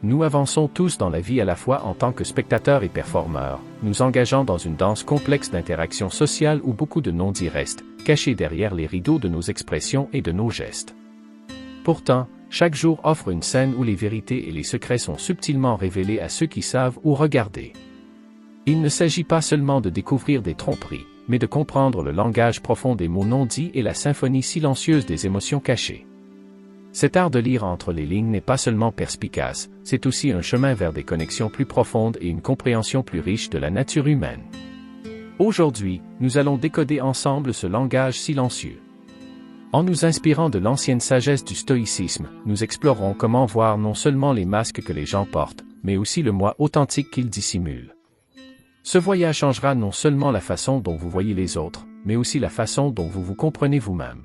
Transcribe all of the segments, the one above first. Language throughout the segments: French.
Nous avançons tous dans la vie à la fois en tant que spectateurs et performeurs, nous engageant dans une danse complexe d'interactions sociales où beaucoup de non-dits restent, cachés derrière les rideaux de nos expressions et de nos gestes. Pourtant, chaque jour offre une scène où les vérités et les secrets sont subtilement révélés à ceux qui savent ou regarder. Il ne s'agit pas seulement de découvrir des tromperies, mais de comprendre le langage profond des mots non dits et la symphonie silencieuse des émotions cachées. Cet art de lire entre les lignes n'est pas seulement perspicace, c'est aussi un chemin vers des connexions plus profondes et une compréhension plus riche de la nature humaine. Aujourd'hui, nous allons décoder ensemble ce langage silencieux. En nous inspirant de l'ancienne sagesse du stoïcisme, nous explorerons comment voir non seulement les masques que les gens portent, mais aussi le moi authentique qu'ils dissimulent. Ce voyage changera non seulement la façon dont vous voyez les autres, mais aussi la façon dont vous vous comprenez vous-même.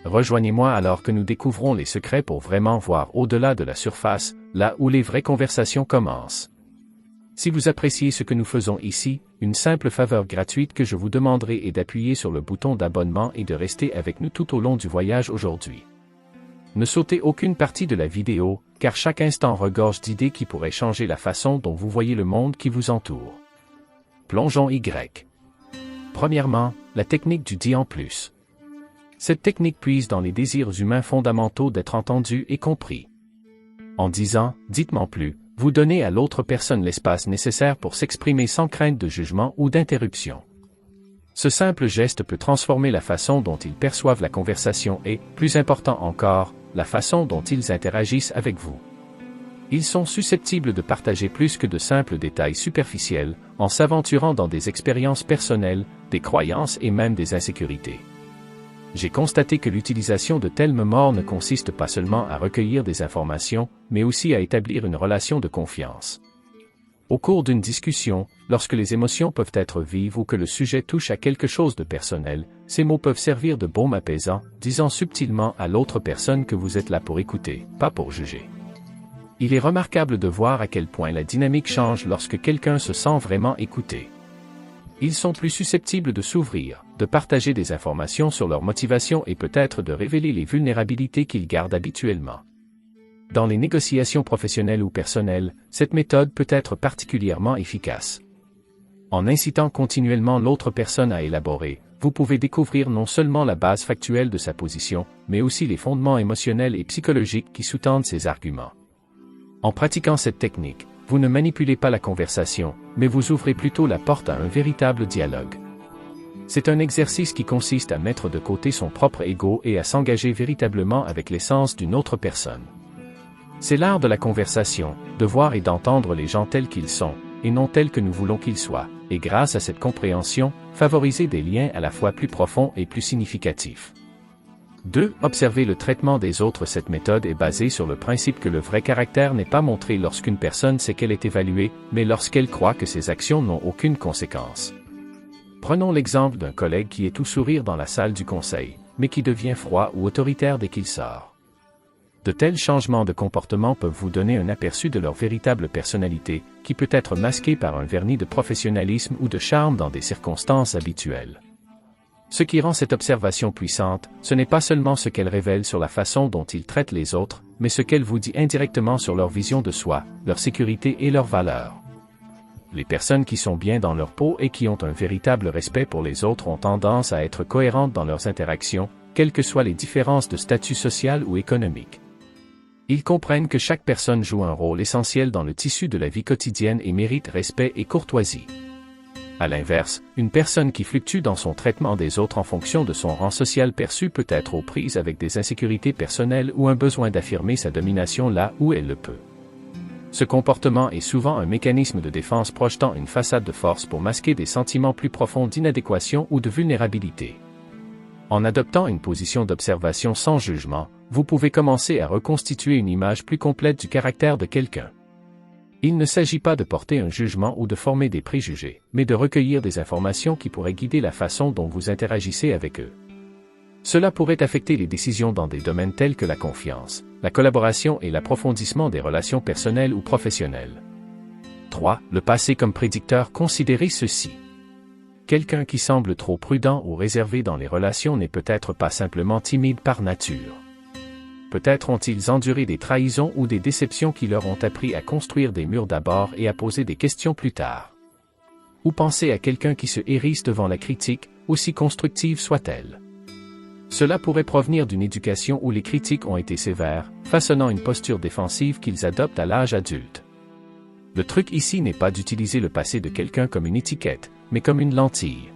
Rejoignez-moi alors que nous découvrons les secrets pour vraiment voir au-delà de la surface, là où les vraies conversations commencent. Si vous appréciez ce que nous faisons ici, une simple faveur gratuite que je vous demanderai est d'appuyer sur le bouton d'abonnement et de rester avec nous tout au long du voyage aujourd'hui. Ne sautez aucune partie de la vidéo, car chaque instant regorge d'idées qui pourraient changer la façon dont vous voyez le monde qui vous entoure. Plongeons Y. Premièrement, la technique du dit en plus. Cette technique puise dans les désirs humains fondamentaux d'être entendus et compris. En disant « dites-moi plus », vous donnez à l'autre personne l'espace nécessaire pour s'exprimer sans crainte de jugement ou d'interruption. Ce simple geste peut transformer la façon dont ils perçoivent la conversation et, plus important encore, la façon dont ils interagissent avec vous. Ils sont susceptibles de partager plus que de simples détails superficiels, en s'aventurant dans des expériences personnelles, des croyances et même des insécurités. J'ai constaté que l'utilisation de tels mémoires ne consiste pas seulement à recueillir des informations, mais aussi à établir une relation de confiance. Au cours d'une discussion, lorsque les émotions peuvent être vives ou que le sujet touche à quelque chose de personnel, ces mots peuvent servir de baume apaisant, disant subtilement à l'autre personne que vous êtes là pour écouter, pas pour juger. Il est remarquable de voir à quel point la dynamique change lorsque quelqu'un se sent vraiment écouté. Ils sont plus susceptibles de s'ouvrir, de partager des informations sur leur motivation et peut-être de révéler les vulnérabilités qu'ils gardent habituellement. Dans les négociations professionnelles ou personnelles, cette méthode peut être particulièrement efficace. En incitant continuellement l'autre personne à élaborer, vous pouvez découvrir non seulement la base factuelle de sa position, mais aussi les fondements émotionnels et psychologiques qui sous-tendent ses arguments. En pratiquant cette technique, vous ne manipulez pas la conversation, mais vous ouvrez plutôt la porte à un véritable dialogue. C'est un exercice qui consiste à mettre de côté son propre ego et à s'engager véritablement avec l'essence d'une autre personne. C'est l'art de la conversation, de voir et d'entendre les gens tels qu'ils sont, et non tels que nous voulons qu'ils soient, et grâce à cette compréhension, favoriser des liens à la fois plus profonds et plus significatifs. 2. Observer le traitement des autres. Cette méthode est basée sur le principe que le vrai caractère n'est pas montré lorsqu'une personne sait qu'elle est évaluée, mais lorsqu'elle croit que ses actions n'ont aucune conséquence. Prenons l'exemple d'un collègue qui est tout sourire dans la salle du conseil, mais qui devient froid ou autoritaire dès qu'il sort. De tels changements de comportement peuvent vous donner un aperçu de leur véritable personnalité, qui peut être masquée par un vernis de professionnalisme ou de charme dans des circonstances habituelles. Ce qui rend cette observation puissante, ce n'est pas seulement ce qu'elle révèle sur la façon dont ils traitent les autres, mais ce qu'elle vous dit indirectement sur leur vision de soi, leur sécurité et leurs valeurs. Les personnes qui sont bien dans leur peau et qui ont un véritable respect pour les autres ont tendance à être cohérentes dans leurs interactions, quelles que soient les différences de statut social ou économique. Ils comprennent que chaque personne joue un rôle essentiel dans le tissu de la vie quotidienne et mérite respect et courtoisie. À l'inverse, une personne qui fluctue dans son traitement des autres en fonction de son rang social perçu peut être aux prises avec des insécurités personnelles ou un besoin d'affirmer sa domination là où elle le peut. Ce comportement est souvent un mécanisme de défense projetant une façade de force pour masquer des sentiments plus profonds d'inadéquation ou de vulnérabilité. En adoptant une position d'observation sans jugement, vous pouvez commencer à reconstituer une image plus complète du caractère de quelqu'un. Il ne s'agit pas de porter un jugement ou de former des préjugés, mais de recueillir des informations qui pourraient guider la façon dont vous interagissez avec eux. Cela pourrait affecter les décisions dans des domaines tels que la confiance, la collaboration et l'approfondissement des relations personnelles ou professionnelles. 3. Le passé comme prédicteur. Considérez ceci. Quelqu'un qui semble trop prudent ou réservé dans les relations n'est peut-être pas simplement timide par nature. Peut-être ont-ils enduré des trahisons ou des déceptions qui leur ont appris à construire des murs d'abord et à poser des questions plus tard. Ou pensez à quelqu'un qui se hérisse devant la critique, aussi constructive soit-elle. Cela pourrait provenir d'une éducation où les critiques ont été sévères, façonnant une posture défensive qu'ils adoptent à l'âge adulte. Le truc ici n'est pas d'utiliser le passé de quelqu'un comme une étiquette, mais comme une lentille.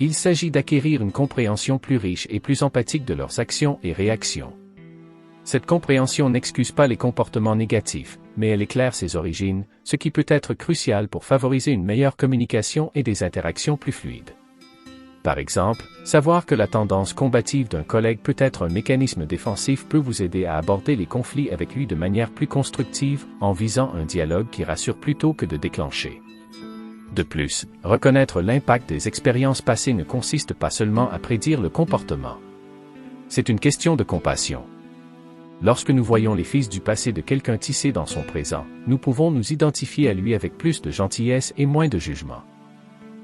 Il s'agit d'acquérir une compréhension plus riche et plus empathique de leurs actions et réactions. Cette compréhension n'excuse pas les comportements négatifs, mais elle éclaire ses origines, ce qui peut être crucial pour favoriser une meilleure communication et des interactions plus fluides. Par exemple, savoir que la tendance combative d'un collègue peut être un mécanisme défensif peut vous aider à aborder les conflits avec lui de manière plus constructive, en visant un dialogue qui rassure plutôt que de déclencher. De plus, reconnaître l'impact des expériences passées ne consiste pas seulement à prédire le comportement. C'est une question de compassion. Lorsque nous voyons les fils du passé de quelqu'un tissés dans son présent, nous pouvons nous identifier à lui avec plus de gentillesse et moins de jugement.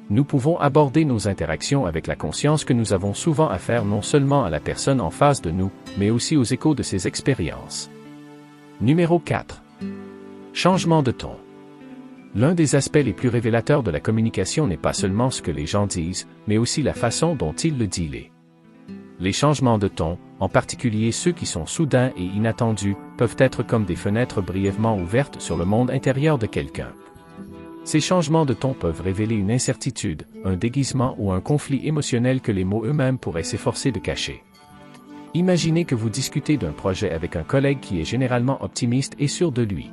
Nous pouvons aborder nos interactions avec la conscience que nous avons souvent affaire non seulement à la personne en face de nous, mais aussi aux échos de ses expériences. Numéro 4. Changement de ton. L'un des aspects les plus révélateurs de la communication n'est pas seulement ce que les gens disent, mais aussi la façon dont ils le disent. Les changements de ton, en particulier ceux qui sont soudains et inattendus, peuvent être comme des fenêtres brièvement ouvertes sur le monde intérieur de quelqu'un. Ces changements de ton peuvent révéler une incertitude, un déguisement ou un conflit émotionnel que les mots eux-mêmes pourraient s'efforcer de cacher. Imaginez que vous discutez d'un projet avec un collègue qui est généralement optimiste et sûr de lui.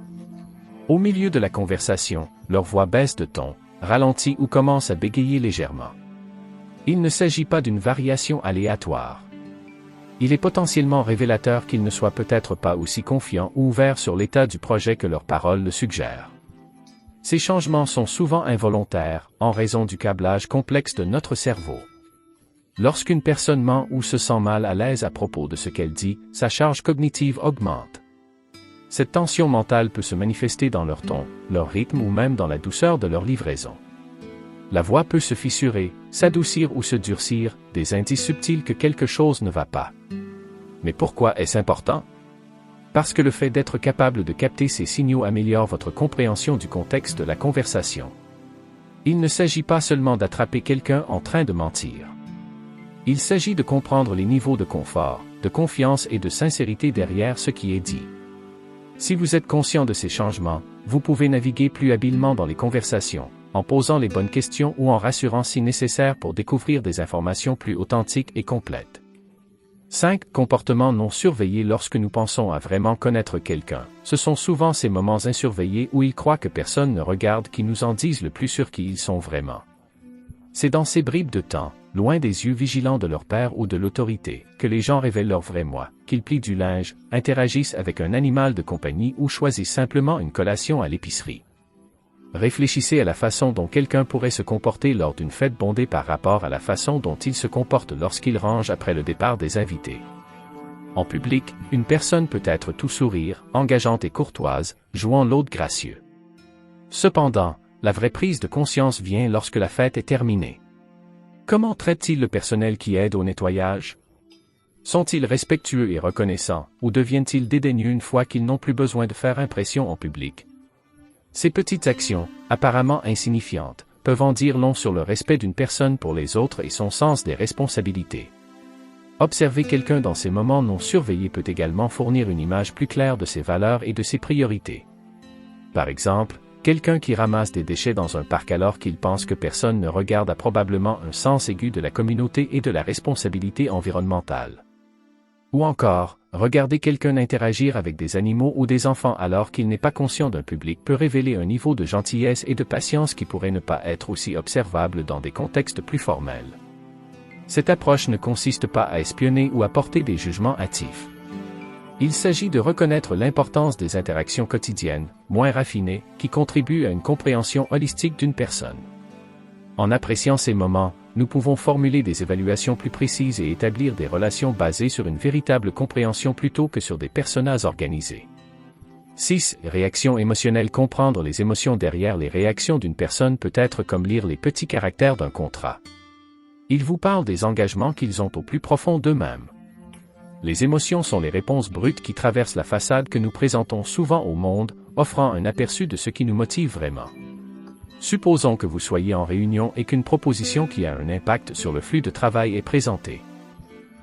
Au milieu de la conversation, leur voix baisse de ton, ralentit ou commence à bégayer légèrement. Il ne s'agit pas d'une variation aléatoire. Il est potentiellement révélateur qu'ils ne soient peut-être pas aussi confiants ou ouverts sur l'état du projet que leurs paroles le suggèrent. Ces changements sont souvent involontaires, en raison du câblage complexe de notre cerveau. Lorsqu'une personne ment ou se sent mal à l'aise à propos de ce qu'elle dit, sa charge cognitive augmente. Cette tension mentale peut se manifester dans leur ton, leur rythme ou même dans la douceur de leur livraison. La voix peut se fissurer, s'adoucir ou se durcir, des indices subtils que quelque chose ne va pas. Mais pourquoi est-ce important? Parce que le fait d'être capable de capter ces signaux améliore votre compréhension du contexte de la conversation. Il ne s'agit pas seulement d'attraper quelqu'un en train de mentir. Il s'agit de comprendre les niveaux de confort, de confiance et de sincérité derrière ce qui est dit. Si vous êtes conscient de ces changements, vous pouvez naviguer plus habilement dans les conversations, en posant les bonnes questions ou en rassurant si nécessaire pour découvrir des informations plus authentiques et complètes. 5. Comportements non surveillés. Lorsque nous pensons à vraiment connaître quelqu'un, ce sont souvent ces moments insurveillés où ils croient que personne ne regarde qui nous en disent le plus sur qui ils sont vraiment. C'est dans ces bribes de temps, loin des yeux vigilants de leur père ou de l'autorité, que les gens révèlent leur vrai moi, qu'ils plient du linge, interagissent avec un animal de compagnie ou choisissent simplement une collation à l'épicerie. Réfléchissez à la façon dont quelqu'un pourrait se comporter lors d'une fête bondée par rapport à la façon dont il se comporte lorsqu'il range après le départ des invités. En public, une personne peut être tout sourire, engageante et courtoise, jouant l'hôte gracieux. Cependant, la vraie prise de conscience vient lorsque la fête est terminée. Comment traite-t-il le personnel qui aide au nettoyage? Sont-ils respectueux et reconnaissants, ou deviennent-ils dédaigneux une fois qu'ils n'ont plus besoin de faire impression en public? Ces petites actions, apparemment insignifiantes, peuvent en dire long sur le respect d'une personne pour les autres et son sens des responsabilités. Observer quelqu'un dans ces moments non surveillés peut également fournir une image plus claire de ses valeurs et de ses priorités. Par exemple, quelqu'un qui ramasse des déchets dans un parc alors qu'il pense que personne ne regarde a probablement un sens aigu de la communauté et de la responsabilité environnementale. Ou encore, regarder quelqu'un interagir avec des animaux ou des enfants alors qu'il n'est pas conscient d'un public peut révéler un niveau de gentillesse et de patience qui pourrait ne pas être aussi observable dans des contextes plus formels. Cette approche ne consiste pas à espionner ou à porter des jugements hâtifs. Il s'agit de reconnaître l'importance des interactions quotidiennes, moins raffinées, qui contribuent à une compréhension holistique d'une personne. En appréciant ces moments, nous pouvons formuler des évaluations plus précises et établir des relations basées sur une véritable compréhension plutôt que sur des personas organisés. 6. Réaction émotionnelle. Comprendre les émotions derrière les réactions d'une personne peut être comme lire les petits caractères d'un contrat. Ils vous parlent des engagements qu'ils ont au plus profond d'eux-mêmes. Les émotions sont les réponses brutes qui traversent la façade que nous présentons souvent au monde, offrant un aperçu de ce qui nous motive vraiment. Supposons que vous soyez en réunion et qu'une proposition qui a un impact sur le flux de travail est présentée.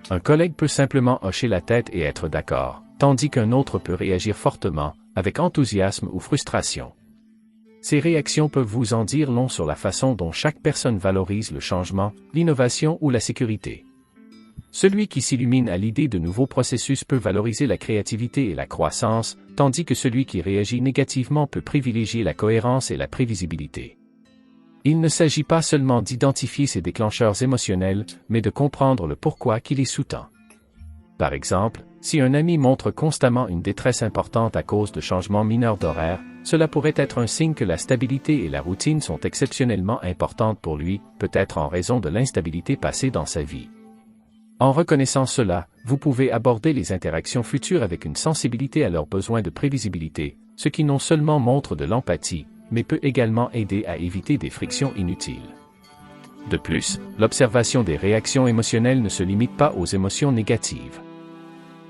Un collègue peut simplement hocher la tête et être d'accord, tandis qu'un autre peut réagir fortement, avec enthousiasme ou frustration. Ces réactions peuvent vous en dire long sur la façon dont chaque personne valorise le changement, l'innovation ou la sécurité. Celui qui s'illumine à l'idée de nouveaux processus peut valoriser la créativité et la croissance, tandis que celui qui réagit négativement peut privilégier la cohérence et la prévisibilité. Il ne s'agit pas seulement d'identifier ces déclencheurs émotionnels, mais de comprendre le pourquoi qui les sous-tend. Par exemple, si un ami montre constamment une détresse importante à cause de changements mineurs d'horaire, cela pourrait être un signe que la stabilité et la routine sont exceptionnellement importantes pour lui, peut-être en raison de l'instabilité passée dans sa vie. En reconnaissant cela, vous pouvez aborder les interactions futures avec une sensibilité à leurs besoins de prévisibilité, ce qui non seulement montre de l'empathie, mais peut également aider à éviter des frictions inutiles. De plus, l'observation des réactions émotionnelles ne se limite pas aux émotions négatives.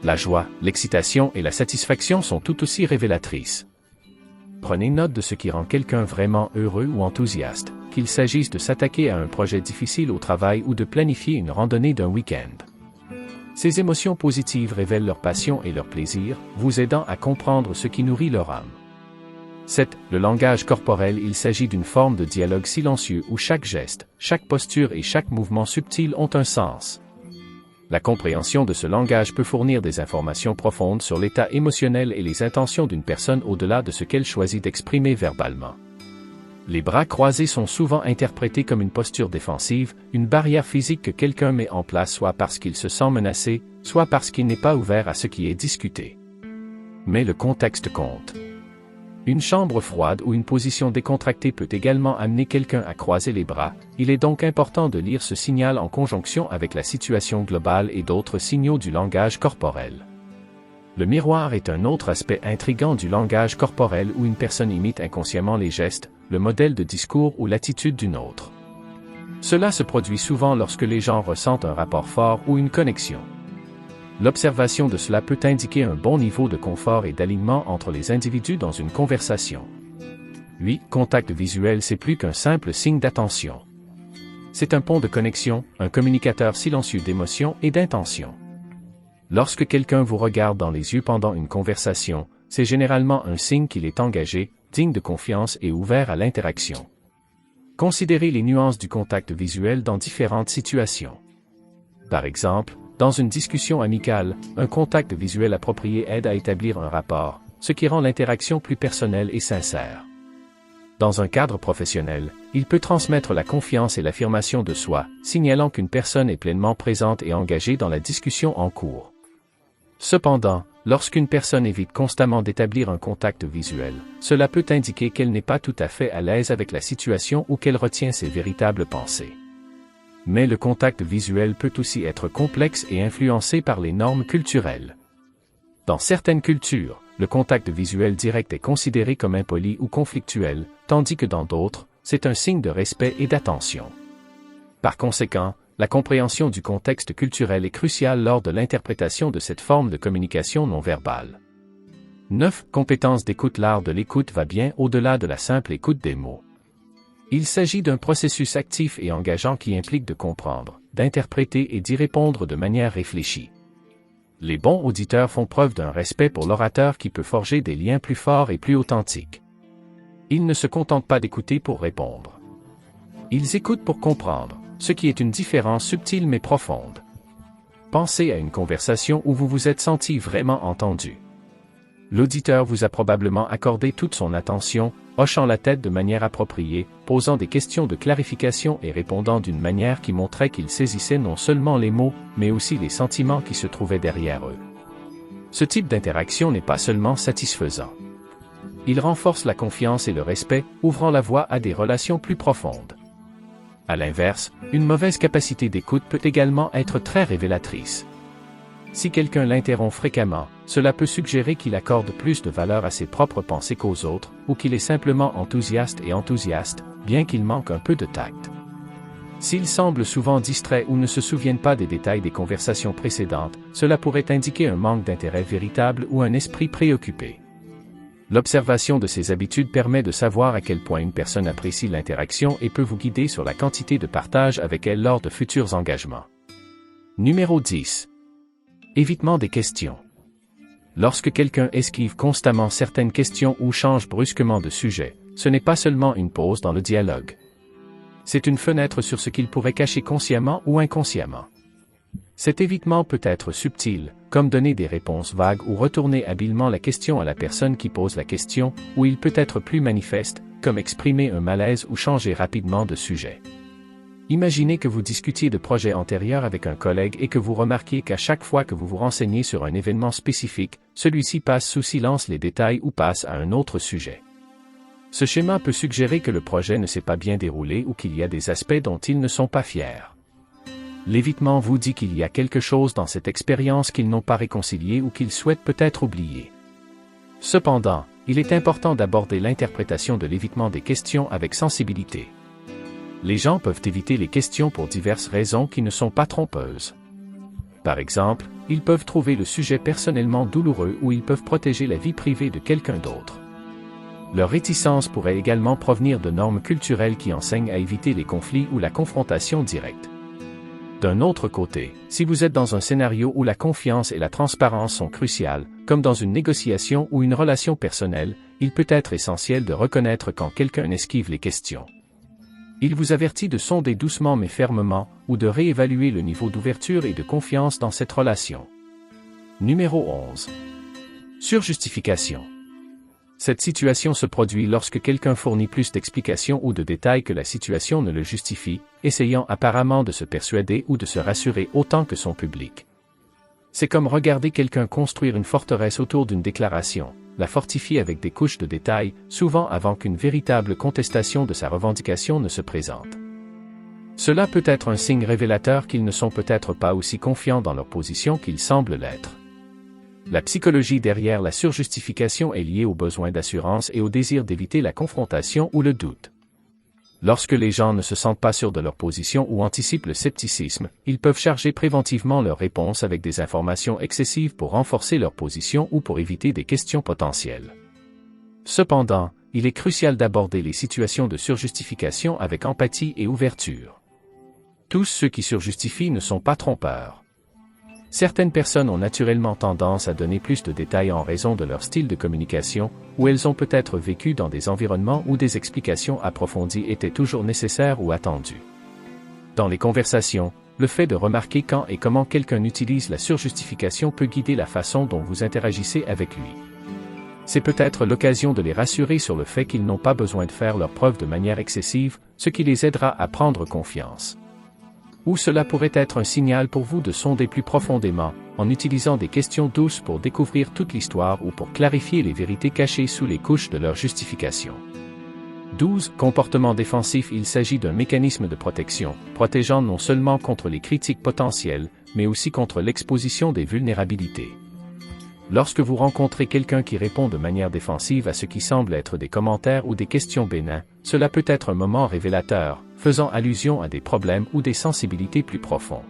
La joie, l'excitation et la satisfaction sont tout aussi révélatrices. Prenez note de ce qui rend quelqu'un vraiment heureux ou enthousiaste, qu'il s'agisse de s'attaquer à un projet difficile au travail ou de planifier une randonnée d'un week-end. Ces émotions positives révèlent leur passion et leur plaisir, vous aidant à comprendre ce qui nourrit leur âme. 7. Le langage corporel. Il s'agit d'une forme de dialogue silencieux où chaque geste, chaque posture et chaque mouvement subtil ont un sens. La compréhension de ce langage peut fournir des informations profondes sur l'état émotionnel et les intentions d'une personne au-delà de ce qu'elle choisit d'exprimer verbalement. Les bras croisés sont souvent interprétés comme une posture défensive, une barrière physique que quelqu'un met en place soit parce qu'il se sent menacé, soit parce qu'il n'est pas ouvert à ce qui est discuté. Mais le contexte compte. Une chambre froide ou une position décontractée peut également amener quelqu'un à croiser les bras, il est donc important de lire ce signal en conjonction avec la situation globale et d'autres signaux du langage corporel. Le miroir est un autre aspect intrigant du langage corporel où une personne imite inconsciemment les gestes, le modèle de discours ou l'attitude d'une autre. Cela se produit souvent lorsque les gens ressentent un rapport fort ou une connexion. L'observation de cela peut indiquer un bon niveau de confort et d'alignement entre les individus dans une conversation. 8. Contact visuel. C'est plus qu'un simple signe d'attention. C'est un pont de connexion, un communicateur silencieux d'émotion et d'intention. Lorsque quelqu'un vous regarde dans les yeux pendant une conversation, c'est généralement un signe qu'il est engagé, digne de confiance et ouvert à l'interaction. Considérez les nuances du contact visuel dans différentes situations. Par exemple, dans une discussion amicale, un contact visuel approprié aide à établir un rapport, ce qui rend l'interaction plus personnelle et sincère. Dans un cadre professionnel, il peut transmettre la confiance et l'affirmation de soi, signalant qu'une personne est pleinement présente et engagée dans la discussion en cours. Cependant, lorsqu'une personne évite constamment d'établir un contact visuel, cela peut indiquer qu'elle n'est pas tout à fait à l'aise avec la situation ou qu'elle retient ses véritables pensées. Mais le contact visuel peut aussi être complexe et influencé par les normes culturelles. Dans certaines cultures, le contact visuel direct est considéré comme impoli ou conflictuel, tandis que dans d'autres, c'est un signe de respect et d'attention. Par conséquent, la compréhension du contexte culturel est cruciale lors de l'interprétation de cette forme de communication non verbale. 9. Compétence d'écoute. L'art de l'écoute va bien au-delà de la simple écoute des mots. Il s'agit d'un processus actif et engageant qui implique de comprendre, d'interpréter et d'y répondre de manière réfléchie. Les bons auditeurs font preuve d'un respect pour l'orateur qui peut forger des liens plus forts et plus authentiques. Ils ne se contentent pas d'écouter pour répondre. Ils écoutent pour comprendre, ce qui est une différence subtile mais profonde. Pensez à une conversation où vous vous êtes senti vraiment entendu. L'auditeur vous a probablement accordé toute son attention, hochant la tête de manière appropriée, posant des questions de clarification et répondant d'une manière qui montrait qu'il saisissait non seulement les mots, mais aussi les sentiments qui se trouvaient derrière eux. Ce type d'interaction n'est pas seulement satisfaisant. Il renforce la confiance et le respect, ouvrant la voie à des relations plus profondes. À l'inverse, une mauvaise capacité d'écoute peut également être très révélatrice. Si quelqu'un l'interrompt fréquemment, cela peut suggérer qu'il accorde plus de valeur à ses propres pensées qu'aux autres, ou qu'il est simplement enthousiaste, bien qu'il manque un peu de tact. S'ils semblent souvent distraits ou ne se souviennent pas des détails des conversations précédentes, cela pourrait indiquer un manque d'intérêt véritable ou un esprit préoccupé. L'observation de ces habitudes permet de savoir à quel point une personne apprécie l'interaction et peut vous guider sur la quantité de partage avec elle lors de futurs engagements. Numéro 10. Évitement des questions. Lorsque quelqu'un esquive constamment certaines questions ou change brusquement de sujet, ce n'est pas seulement une pause dans le dialogue. C'est une fenêtre sur ce qu'il pourrait cacher consciemment ou inconsciemment. Cet évitement peut être subtil, comme donner des réponses vagues ou retourner habilement la question à la personne qui pose la question, ou il peut être plus manifeste, comme exprimer un malaise ou changer rapidement de sujet. Imaginez que vous discutiez de projets antérieurs avec un collègue et que vous remarquiez qu'à chaque fois que vous vous renseignez sur un événement spécifique, celui-ci passe sous silence les détails ou passe à un autre sujet. Ce schéma peut suggérer que le projet ne s'est pas bien déroulé ou qu'il y a des aspects dont ils ne sont pas fiers. L'évitement vous dit qu'il y a quelque chose dans cette expérience qu'ils n'ont pas réconcilié ou qu'ils souhaitent peut-être oublier. Cependant, il est important d'aborder l'interprétation de l'évitement des questions avec sensibilité. Les gens peuvent éviter les questions pour diverses raisons qui ne sont pas trompeuses. Par exemple, ils peuvent trouver le sujet personnellement douloureux ou ils peuvent protéger la vie privée de quelqu'un d'autre. Leur réticence pourrait également provenir de normes culturelles qui enseignent à éviter les conflits ou la confrontation directe. D'un autre côté, si vous êtes dans un scénario où la confiance et la transparence sont cruciales, comme dans une négociation ou une relation personnelle, il peut être essentiel de reconnaître quand quelqu'un esquive les questions. Il vous avertit de sonder doucement mais fermement, ou de réévaluer le niveau d'ouverture et de confiance dans cette relation. Numéro 11. Surjustification. Cette situation se produit lorsque quelqu'un fournit plus d'explications ou de détails que la situation ne le justifie, essayant apparemment de se persuader ou de se rassurer autant que son public. C'est comme regarder quelqu'un construire une forteresse autour d'une déclaration, la fortifier avec des couches de détails, souvent avant qu'une véritable contestation de sa revendication ne se présente. Cela peut être un signe révélateur qu'ils ne sont peut-être pas aussi confiants dans leur position qu'ils semblent l'être. La psychologie derrière la surjustification est liée au besoin d'assurance et au désir d'éviter la confrontation ou le doute. Lorsque les gens ne se sentent pas sûrs de leur position ou anticipent le scepticisme, ils peuvent charger préventivement leur réponse avec des informations excessives pour renforcer leur position ou pour éviter des questions potentielles. Cependant, il est crucial d'aborder les situations de surjustification avec empathie et ouverture. Tous ceux qui surjustifient ne sont pas trompeurs. Certaines personnes ont naturellement tendance à donner plus de détails en raison de leur style de communication, ou elles ont peut-être vécu dans des environnements où des explications approfondies étaient toujours nécessaires ou attendues. Dans les conversations, le fait de remarquer quand et comment quelqu'un utilise la surjustification peut guider la façon dont vous interagissez avec lui. C'est peut-être l'occasion de les rassurer sur le fait qu'ils n'ont pas besoin de faire leurs preuves de manière excessive, ce qui les aidera à prendre confiance. Ou cela pourrait être un signal pour vous de sonder plus profondément, en utilisant des questions douces pour découvrir toute l'histoire ou pour clarifier les vérités cachées sous les couches de leur justification. 12. Comportement défensif. Il s'agit d'un mécanisme de protection, protégeant non seulement contre les critiques potentielles, mais aussi contre l'exposition des vulnérabilités. Lorsque vous rencontrez quelqu'un qui répond de manière défensive à ce qui semble être des commentaires ou des questions bénins, cela peut être un moment révélateur, faisant allusion à des problèmes ou des sensibilités plus profondes.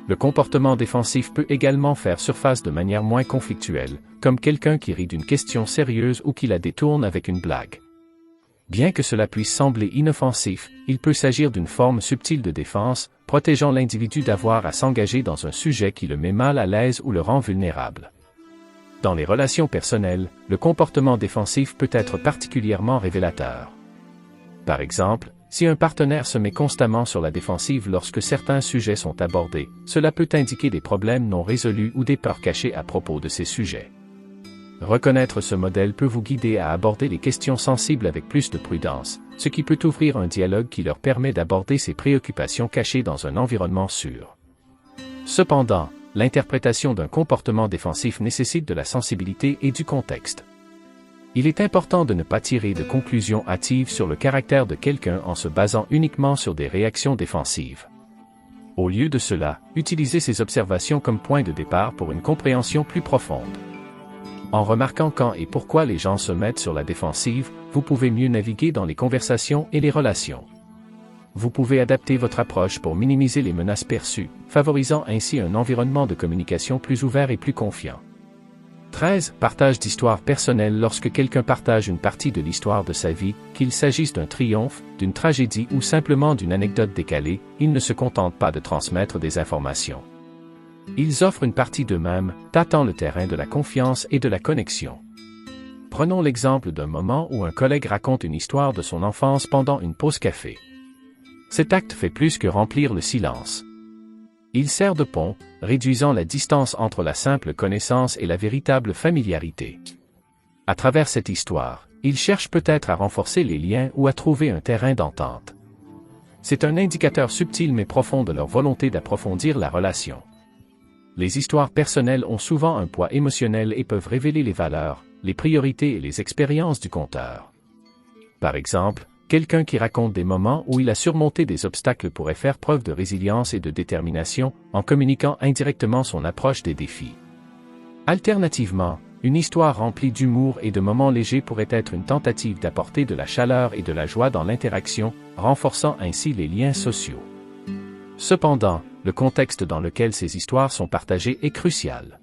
Le comportement défensif peut également faire surface de manière moins conflictuelle, comme quelqu'un qui rit d'une question sérieuse ou qui la détourne avec une blague. Bien que cela puisse sembler inoffensif, il peut s'agir d'une forme subtile de défense, protégeant l'individu d'avoir à s'engager dans un sujet qui le met mal à l'aise ou le rend vulnérable. Dans les relations personnelles, le comportement défensif peut être particulièrement révélateur. Par exemple, si un partenaire se met constamment sur la défensive lorsque certains sujets sont abordés, cela peut indiquer des problèmes non résolus ou des peurs cachées à propos de ces sujets. Reconnaître ce modèle peut vous guider à aborder les questions sensibles avec plus de prudence, ce qui peut ouvrir un dialogue qui leur permet d'aborder ces préoccupations cachées dans un environnement sûr. Cependant, l'interprétation d'un comportement défensif nécessite de la sensibilité et du contexte. Il est important de ne pas tirer de conclusions hâtives sur le caractère de quelqu'un en se basant uniquement sur des réactions défensives. Au lieu de cela, utilisez ces observations comme point de départ pour une compréhension plus profonde. En remarquant quand et pourquoi les gens se mettent sur la défensive, vous pouvez mieux naviguer dans les conversations et les relations. vous pouvez adapter votre approche pour minimiser les menaces perçues, favorisant ainsi un environnement de communication plus ouvert et plus confiant. 13. Partage d'histoires personnelles. Lorsque quelqu'un partage une partie de l'histoire de sa vie, qu'il s'agisse d'un triomphe, d'une tragédie ou simplement d'une anecdote décalée, ils ne se contentent pas de transmettre des informations. Ils offrent une partie d'eux-mêmes, tâtant le terrain de la confiance et de la connexion. Prenons l'exemple d'un moment où un collègue raconte une histoire de son enfance pendant une pause café. Cet acte fait plus que remplir le silence. Il sert de pont, réduisant la distance entre la simple connaissance et la véritable familiarité. À travers cette histoire, il cherche peut-être à renforcer les liens ou à trouver un terrain d'entente. C'est un indicateur subtil mais profond de leur volonté d'approfondir la relation. Les histoires personnelles ont souvent un poids émotionnel et peuvent révéler les valeurs, les priorités et les expériences du conteur. Par exemple, quelqu'un qui raconte des moments où il a surmonté des obstacles pourrait faire preuve de résilience et de détermination, en communiquant indirectement son approche des défis. Alternativement, une histoire remplie d'humour et de moments légers pourrait être une tentative d'apporter de la chaleur et de la joie dans l'interaction, renforçant ainsi les liens sociaux. Cependant, le contexte dans lequel ces histoires sont partagées est crucial.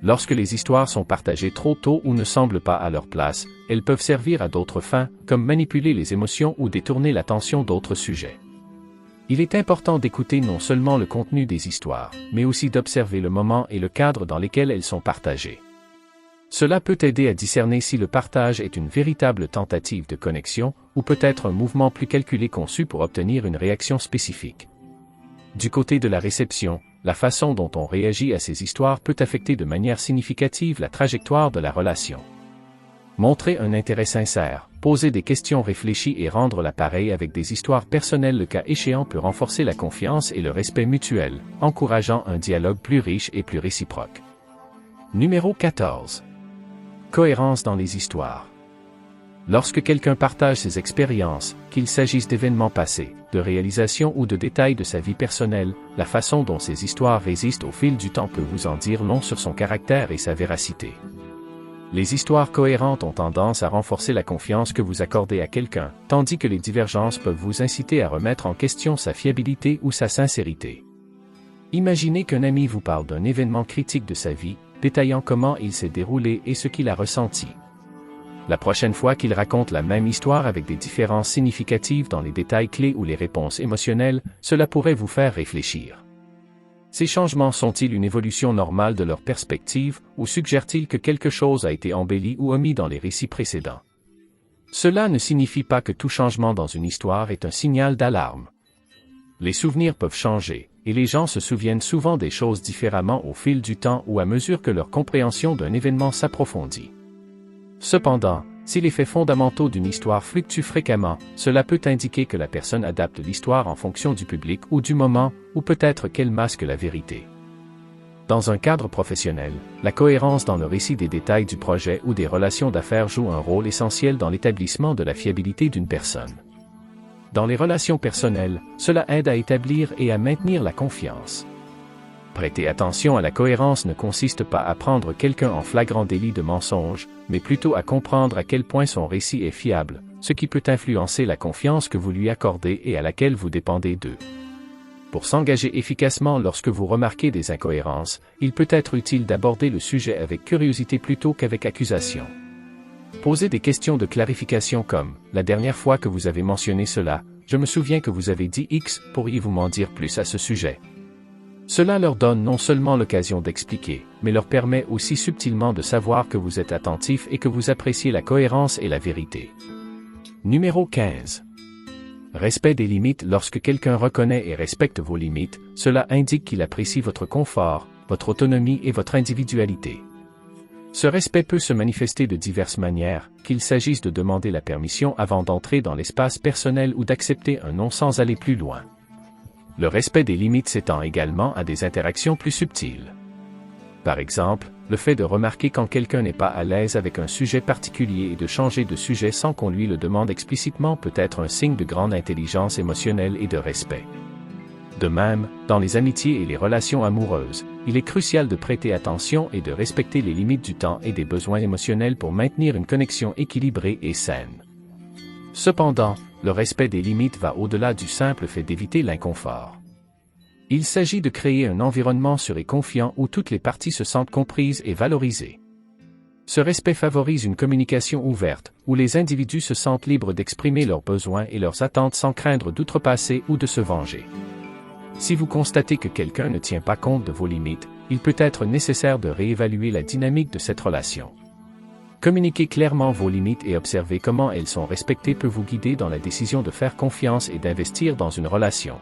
Lorsque les histoires sont partagées trop tôt ou ne semblent pas à leur place, elles peuvent servir à d'autres fins, comme manipuler les émotions ou détourner l'attention d'autres sujets. Il est important d'écouter non seulement le contenu des histoires, mais aussi d'observer le moment et le cadre dans lesquels elles sont partagées. Cela peut aider à discerner si le partage est une véritable tentative de connexion, ou peut-être un mouvement plus calculé conçu pour obtenir une réaction spécifique. Du côté de la réception, la façon dont on réagit à ces histoires peut affecter de manière significative la trajectoire de la relation. Montrer un intérêt sincère, poser des questions réfléchies et rendre l'appareil avec des histoires personnelles le cas échéant peut renforcer la confiance et le respect mutuel, encourageant un dialogue plus riche et plus réciproque. Numéro 14. Cohérence dans les histoires. Lorsque quelqu'un partage ses expériences, qu'il s'agisse d'événements passés, de réalisations ou de détails de sa vie personnelle, la façon dont ces histoires résistent au fil du temps peut vous en dire long sur son caractère et sa véracité. Les histoires cohérentes ont tendance à renforcer la confiance que vous accordez à quelqu'un, tandis que les divergences peuvent vous inciter à remettre en question sa fiabilité ou sa sincérité. Imaginez qu'un ami vous parle d'un événement critique de sa vie, détaillant comment il s'est déroulé et ce qu'il a ressenti. La prochaine fois qu'il raconte la même histoire avec des différences significatives dans les détails clés ou les réponses émotionnelles, cela pourrait vous faire réfléchir. Ces changements sont-ils une évolution normale de leur perspective, ou suggèrent-ils que quelque chose a été embelli ou omis dans les récits précédents? Cela ne signifie pas que tout changement dans une histoire est un signal d'alarme. Les souvenirs peuvent changer, et les gens se souviennent souvent des choses différemment au fil du temps ou à mesure que leur compréhension d'un événement s'approfondit. Cependant, si les faits fondamentaux d'une histoire fluctuent fréquemment, cela peut indiquer que la personne adapte l'histoire en fonction du public ou du moment, ou peut-être qu'elle masque la vérité. Dans un cadre professionnel, la cohérence dans le récit des détails du projet ou des relations d'affaires joue un rôle essentiel dans l'établissement de la fiabilité d'une personne. Dans les relations personnelles, cela aide à établir et à maintenir la confiance. Prêter attention à la cohérence ne consiste pas à prendre quelqu'un en flagrant délit de mensonge, mais plutôt à comprendre à quel point son récit est fiable, ce qui peut influencer la confiance que vous lui accordez et à laquelle vous dépendez d'eux. Pour s'engager efficacement lorsque vous remarquez des incohérences, il peut être utile d'aborder le sujet avec curiosité plutôt qu'avec accusation. Posez des questions de clarification comme « La dernière fois que vous avez mentionné cela, je me souviens que vous avez dit X, pourriez-vous m'en dire plus à ce sujet ?» Cela leur donne non seulement l'occasion d'expliquer, mais leur permet aussi subtilement de savoir que vous êtes attentif et que vous appréciez la cohérence et la vérité. Numéro 15. Respect des limites. Lorsque quelqu'un reconnaît et respecte vos limites, cela indique qu'il apprécie votre confort, votre autonomie et votre individualité. Ce respect peut se manifester de diverses manières, qu'il s'agisse de demander la permission avant d'entrer dans l'espace personnel ou d'accepter un non sans aller plus loin. Le respect des limites s'étend également à des interactions plus subtiles. Par exemple, le fait de remarquer quand quelqu'un n'est pas à l'aise avec un sujet particulier et de changer de sujet sans qu'on lui le demande explicitement peut être un signe de grande intelligence émotionnelle et de respect. De même, dans les amitiés et les relations amoureuses, il est crucial de prêter attention et de respecter les limites du temps et des besoins émotionnels pour maintenir une connexion équilibrée et saine. Cependant, le respect des limites va au-delà du simple fait d'éviter l'inconfort. Il s'agit de créer un environnement sûr et confiant où toutes les parties se sentent comprises et valorisées. Ce respect favorise une communication ouverte, où les individus se sentent libres d'exprimer leurs besoins et leurs attentes sans craindre d'outrepasser ou de se venger. Si vous constatez que quelqu'un ne tient pas compte de vos limites, il peut être nécessaire de réévaluer la dynamique de cette relation. Communiquer clairement vos limites et observer comment elles sont respectées peut vous guider dans la décision de faire confiance et d'investir dans une relation.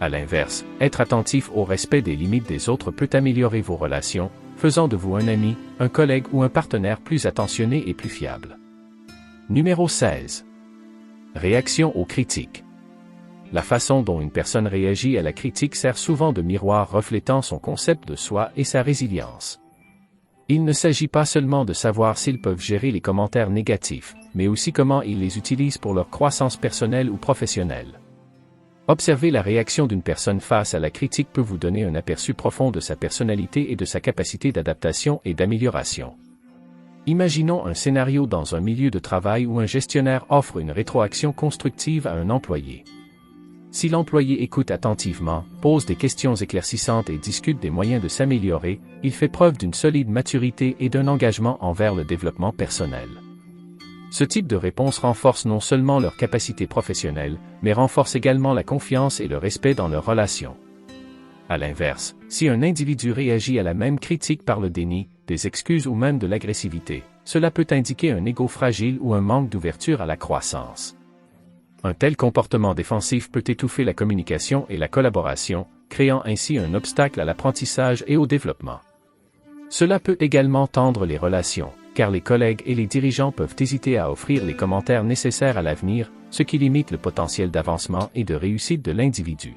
À l'inverse, être attentif au respect des limites des autres peut améliorer vos relations, faisant de vous un ami, un collègue ou un partenaire plus attentionné et plus fiable. Numéro 16. Réaction aux critiques. La façon dont une personne réagit à la critique sert souvent de miroir reflétant son concept de soi et sa résilience. Il ne s'agit pas seulement de savoir s'ils peuvent gérer les commentaires négatifs, mais aussi comment ils les utilisent pour leur croissance personnelle ou professionnelle. Observer la réaction d'une personne face à la critique peut vous donner un aperçu profond de sa personnalité et de sa capacité d'adaptation et d'amélioration. Imaginons un scénario dans un milieu de travail où un gestionnaire offre une rétroaction constructive à un employé. Si l'employé écoute attentivement, pose des questions éclaircissantes et discute des moyens de s'améliorer, il fait preuve d'une solide maturité et d'un engagement envers le développement personnel. Ce type de réponse renforce non seulement leur capacité professionnelle, mais renforce également la confiance et le respect dans leurs relations. À l'inverse, si un individu réagit à la même critique par le déni, des excuses ou même de l'agressivité, cela peut indiquer un ego fragile ou un manque d'ouverture à la croissance. Un tel comportement défensif peut étouffer la communication et la collaboration, créant ainsi un obstacle à l'apprentissage et au développement. Cela peut également tendre les relations, car les collègues et les dirigeants peuvent hésiter à offrir les commentaires nécessaires à l'avenir, ce qui limite le potentiel d'avancement et de réussite de l'individu.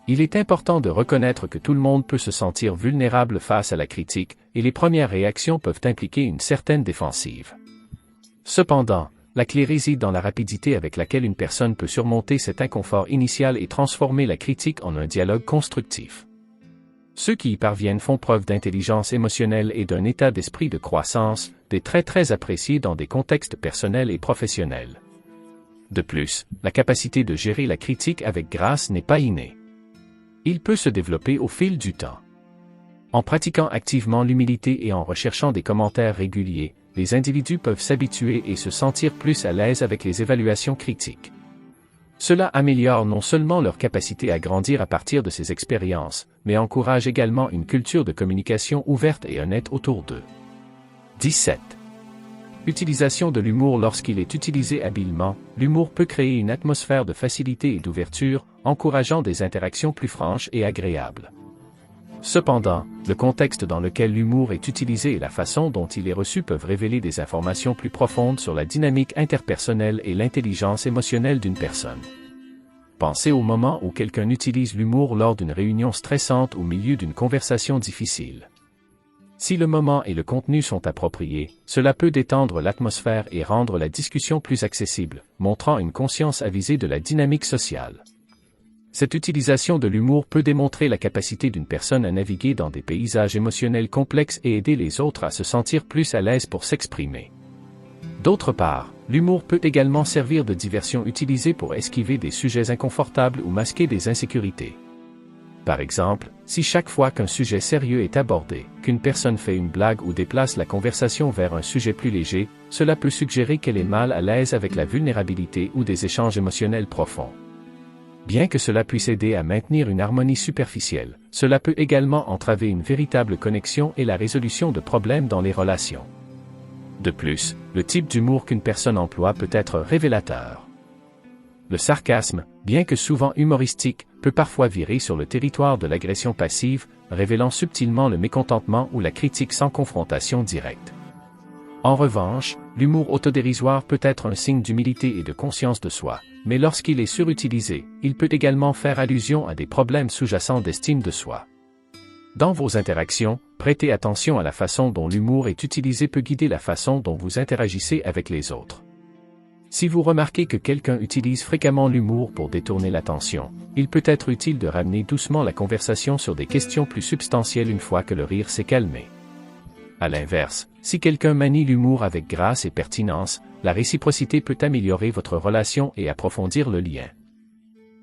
Il est important de reconnaître que tout le monde peut se sentir vulnérable face à la critique, et les premières réactions peuvent impliquer une certaine défensive. Cependant, la clé réside dans la rapidité avec laquelle une personne peut surmonter cet inconfort initial et transformer la critique en un dialogue constructif. Ceux qui y parviennent font preuve d'intelligence émotionnelle et d'un état d'esprit de croissance, des traits très appréciés dans des contextes personnels et professionnels. De plus, la capacité de gérer la critique avec grâce n'est pas innée. Il peut se développer au fil du temps. En pratiquant activement l'humilité et en recherchant des commentaires réguliers, les individus peuvent s'habituer et se sentir plus à l'aise avec les évaluations critiques. Cela améliore non seulement leur capacité à grandir à partir de ces expériences, mais encourage également une culture de communication ouverte et honnête autour d'eux. 17. Utilisation de l'humour. Lorsqu'il est utilisé habilement, l'humour peut créer une atmosphère de facilité et d'ouverture, encourageant des interactions plus franches et agréables. Cependant, le contexte dans lequel l'humour est utilisé et la façon dont il est reçu peuvent révéler des informations plus profondes sur la dynamique interpersonnelle et l'intelligence émotionnelle d'une personne. Pensez au moment où quelqu'un utilise l'humour lors d'une réunion stressante ou au milieu d'une conversation difficile. Si le moment et le contenu sont appropriés, cela peut détendre l'atmosphère et rendre la discussion plus accessible, montrant une conscience avisée de la dynamique sociale. Cette utilisation de l'humour peut démontrer la capacité d'une personne à naviguer dans des paysages émotionnels complexes et aider les autres à se sentir plus à l'aise pour s'exprimer. D'autre part, l'humour peut également servir de diversion utilisée pour esquiver des sujets inconfortables ou masquer des insécurités. Par exemple, si chaque fois qu'un sujet sérieux est abordé, qu'une personne fait une blague ou déplace la conversation vers un sujet plus léger, cela peut suggérer qu'elle est mal à l'aise avec la vulnérabilité ou des échanges émotionnels profonds. Bien que cela puisse aider à maintenir une harmonie superficielle, cela peut également entraver une véritable connexion et la résolution de problèmes dans les relations. De plus, le type d'humour qu'une personne emploie peut être révélateur. Le sarcasme, bien que souvent humoristique, peut parfois virer sur le territoire de l'agression passive, révélant subtilement le mécontentement ou la critique sans confrontation directe. En revanche, l'humour autodérisoire peut être un signe d'humilité et de conscience de soi, mais lorsqu'il est surutilisé, il peut également faire allusion à des problèmes sous-jacents d'estime de soi. Dans vos interactions, prêtez attention à la façon dont l'humour est utilisé peut guider la façon dont vous interagissez avec les autres. Si vous remarquez que quelqu'un utilise fréquemment l'humour pour détourner l'attention, il peut être utile de ramener doucement la conversation sur des questions plus substantielles une fois que le rire s'est calmé. À l'inverse, Si quelqu'un manie l'humour avec grâce et pertinence, la réciprocité peut améliorer votre relation et approfondir le lien.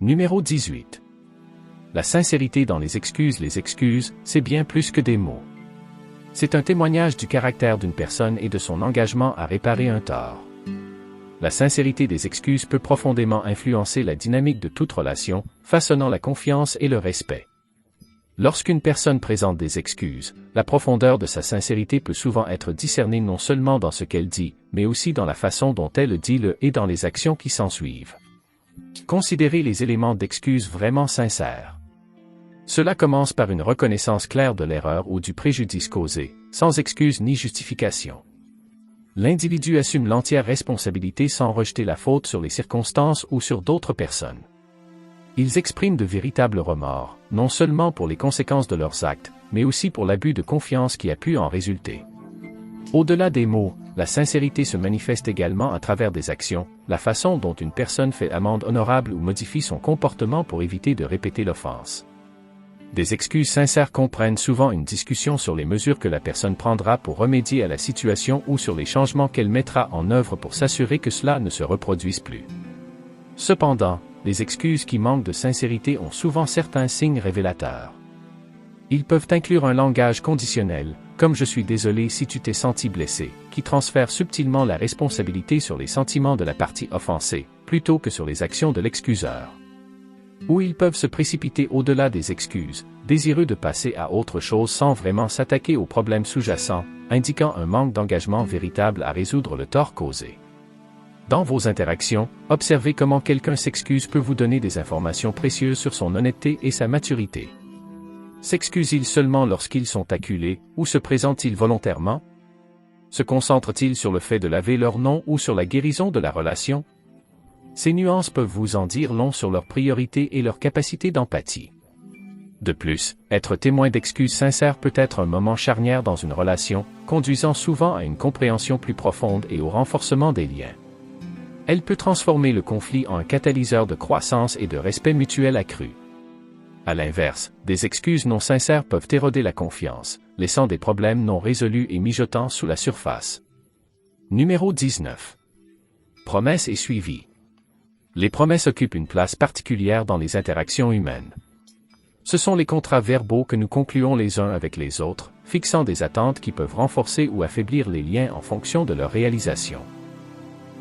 Numéro 18. La sincérité dans les excuses, c'est bien plus que des mots. C'est un témoignage du caractère d'une personne et de son engagement à réparer un tort. La sincérité des excuses peut profondément influencer la dynamique de toute relation, façonnant la confiance et le respect. Lorsqu'une personne présente des excuses, la profondeur de sa sincérité peut souvent être discernée non seulement dans ce qu'elle dit, mais aussi dans la façon dont elle dit-le et dans les actions qui s'ensuivent. Considérez les éléments d'excuse vraiment sincères. Cela commence par une reconnaissance claire de l'erreur ou du préjudice causé, sans excuse ni justification. L'individu assume l'entière responsabilité sans rejeter la faute sur les circonstances ou sur d'autres personnes. Ils expriment de véritables remords, non seulement pour les conséquences de leurs actes, mais aussi pour l'abus de confiance qui a pu en résulter. Au-delà des mots, la sincérité se manifeste également à travers des actions, la façon dont une personne fait amende honorable ou modifie son comportement pour éviter de répéter l'offense. Des excuses sincères comprennent souvent une discussion sur les mesures que la personne prendra pour remédier à la situation ou sur les changements qu'elle mettra en œuvre pour s'assurer que cela ne se reproduise plus. Cependant, les excuses qui manquent de sincérité ont souvent certains signes révélateurs. Ils peuvent inclure un langage conditionnel, comme « je suis désolé si tu t'es senti blessé », qui transfère subtilement la responsabilité sur les sentiments de la partie offensée, plutôt que sur les actions de l'excuseur. Ou ils peuvent se précipiter au-delà des excuses, désireux de passer à autre chose sans vraiment s'attaquer aux problèmes sous-jacents, indiquant un manque d'engagement véritable à résoudre le tort causé. Dans vos interactions, observez comment quelqu'un s'excuse peut vous donner des informations précieuses sur son honnêteté et sa maturité. S'excuse-t-il seulement lorsqu'ils sont acculés, ou se présente-t-il volontairement? Se concentre-t-il sur le fait de laver leur nom ou sur la guérison de la relation? Ces nuances peuvent vous en dire long sur leurs priorités et leur capacité d'empathie. De plus, être témoin d'excuses sincères peut être un moment charnière dans une relation, conduisant souvent à une compréhension plus profonde et au renforcement des liens. Elle peut transformer le conflit en un catalyseur de croissance et de respect mutuel accru. À l'inverse, des excuses non sincères peuvent éroder la confiance, laissant des problèmes non résolus et mijotant sous la surface. Numéro 19. Promesses et suivi. Les promesses occupent une place particulière dans les interactions humaines. Ce sont les contrats verbaux que nous concluons les uns avec les autres, fixant des attentes qui peuvent renforcer ou affaiblir les liens en fonction de leur réalisation.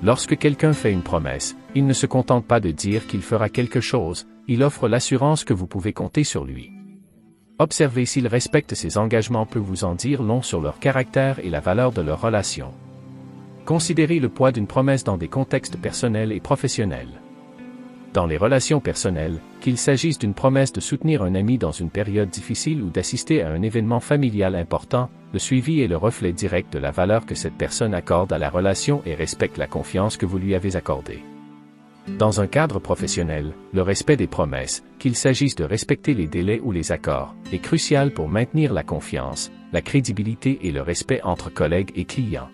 Lorsque quelqu'un fait une promesse, il ne se contente pas de dire qu'il fera quelque chose, il offre l'assurance que vous pouvez compter sur lui. Observer s'il respecte ses engagements peut vous en dire long sur leur caractère et la valeur de leur relation. Considérez le poids d'une promesse dans des contextes personnels et professionnels. Dans les relations personnelles, qu'il s'agisse d'une promesse de soutenir un ami dans une période difficile ou d'assister à un événement familial important, le suivi est le reflet direct de la valeur que cette personne accorde à la relation et respecte la confiance que vous lui avez accordée. Dans un cadre professionnel, le respect des promesses, qu'il s'agisse de respecter les délais ou les accords, est crucial pour maintenir la confiance, la crédibilité et le respect entre collègues et clients.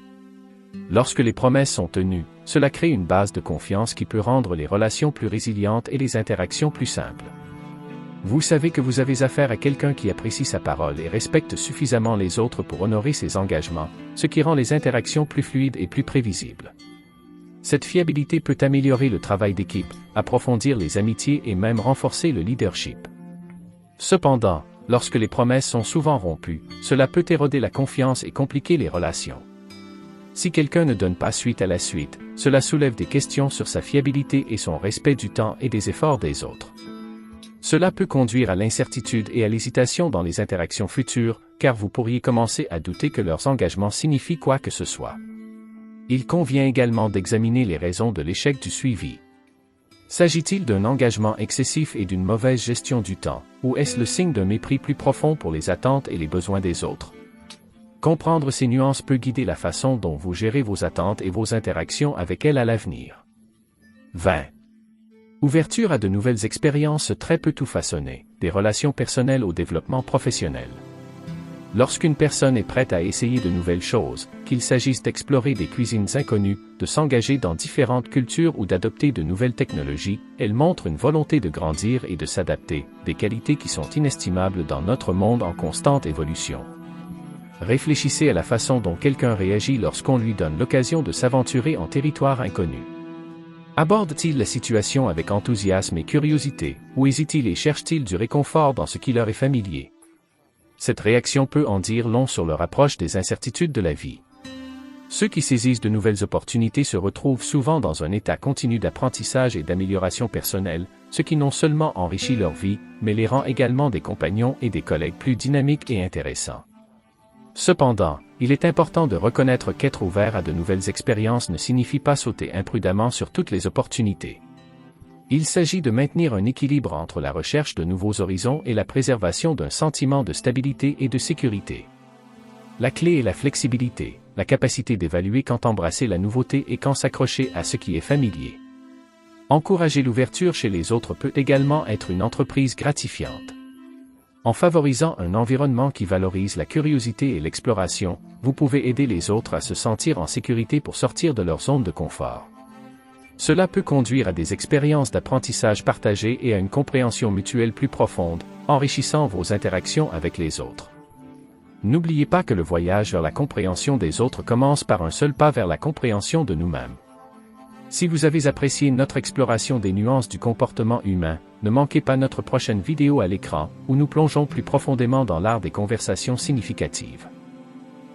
Lorsque les promesses sont tenues, cela crée une base de confiance qui peut rendre les relations plus résilientes et les interactions plus simples. Vous savez que vous avez affaire à quelqu'un qui apprécie sa parole et respecte suffisamment les autres pour honorer ses engagements, ce qui rend les interactions plus fluides et plus prévisibles. Cette fiabilité peut améliorer le travail d'équipe, approfondir les amitiés et même renforcer le leadership. Cependant, lorsque les promesses sont souvent rompues, cela peut éroder la confiance et compliquer les relations. Si quelqu'un ne donne pas suite à la suite, cela soulève des questions sur sa fiabilité et son respect du temps et des efforts des autres. Cela peut conduire à l'incertitude et à l'hésitation dans les interactions futures, car vous pourriez commencer à douter que leurs engagements signifient quoi que ce soit. Il convient également d'examiner les raisons de l'échec du suivi. S'agit-il d'un engagement excessif et d'une mauvaise gestion du temps, ou est-ce le signe d'un mépris plus profond pour les attentes et les besoins des autres? Comprendre ces nuances peut guider la façon dont vous gérez vos attentes et vos interactions avec elles à l'avenir. 20. Ouverture à de nouvelles expériences très peut tout façonner, des relations personnelles au développement professionnel. Lorsqu'une personne est prête à essayer de nouvelles choses, qu'il s'agisse d'explorer des cuisines inconnues, de s'engager dans différentes cultures ou d'adopter de nouvelles technologies, elle montre une volonté de grandir et de s'adapter, des qualités qui sont inestimables dans notre monde en constante évolution. Réfléchissez à la façon dont quelqu'un réagit lorsqu'on lui donne l'occasion de s'aventurer en territoire inconnu. Aborde-t-il la situation avec enthousiasme et curiosité, ou hésite-t-il et cherche-t-il du réconfort dans ce qui leur est familier? Cette réaction peut en dire long sur leur approche des incertitudes de la vie. Ceux qui saisissent de nouvelles opportunités se retrouvent souvent dans un état continu d'apprentissage et d'amélioration personnelle, ce qui non seulement enrichit leur vie, mais les rend également des compagnons et des collègues plus dynamiques et intéressants. Cependant, il est important de reconnaître qu'être ouvert à de nouvelles expériences ne signifie pas sauter imprudemment sur toutes les opportunités. Il s'agit de maintenir un équilibre entre la recherche de nouveaux horizons et la préservation d'un sentiment de stabilité et de sécurité. La clé est la flexibilité, la capacité d'évaluer quand embrasser la nouveauté et quand s'accrocher à ce qui est familier. Encourager l'ouverture chez les autres peut également être une entreprise gratifiante. En favorisant un environnement qui valorise la curiosité et l'exploration, vous pouvez aider les autres à se sentir en sécurité pour sortir de leur zone de confort. Cela peut conduire à des expériences d'apprentissage partagées et à une compréhension mutuelle plus profonde, enrichissant vos interactions avec les autres. N'oubliez pas que le voyage vers la compréhension des autres commence par un seul pas vers la compréhension de nous-mêmes. Si vous avez apprécié notre exploration des nuances du comportement humain, ne manquez pas notre prochaine vidéo à l'écran, où nous plongeons plus profondément dans l'art des conversations significatives.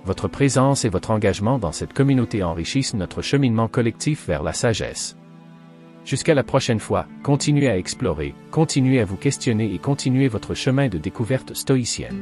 Votre présence et votre engagement dans cette communauté enrichissent notre cheminement collectif vers la sagesse. Jusqu'à la prochaine fois, continuez à explorer, continuez à vous questionner et continuez votre chemin de découverte stoïcienne.